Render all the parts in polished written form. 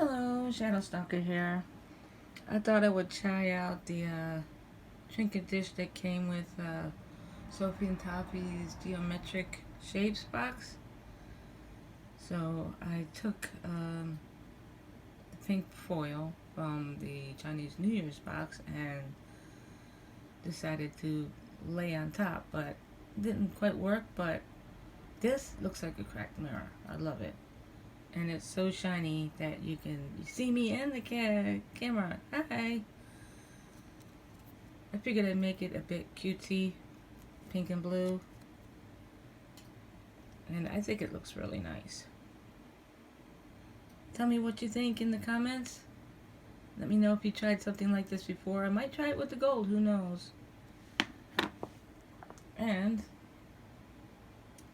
Hello, Shadow Stalker here. I thought I would try out the trinket dish that came with Sofie and Toffee's geometric shapes box. So I took the pink foil from the Chinese New Year's box and decided to lay on top, but it didn't quite work. But this looks like a cracked mirror. I love it. And it's so shiny that you see me in the camera. Hi. I figured I'd make it a bit cutesy, pink and blue, and I think it looks really nice. Tell me what you think in the comments. Let me know if you tried something like this before. I might try it with the gold, who knows. And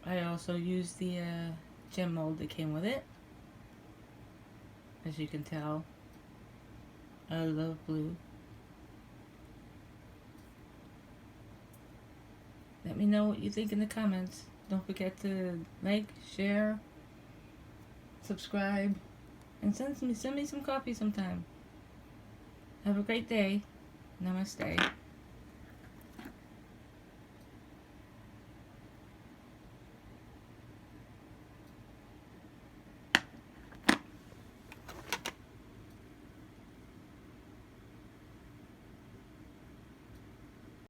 I also used the gem mold that came with it. As you can tell, I love blue. Let me know what you think in the comments. Don't forget to like, share, subscribe, and send me some coffee sometime. Have a great day. Namaste.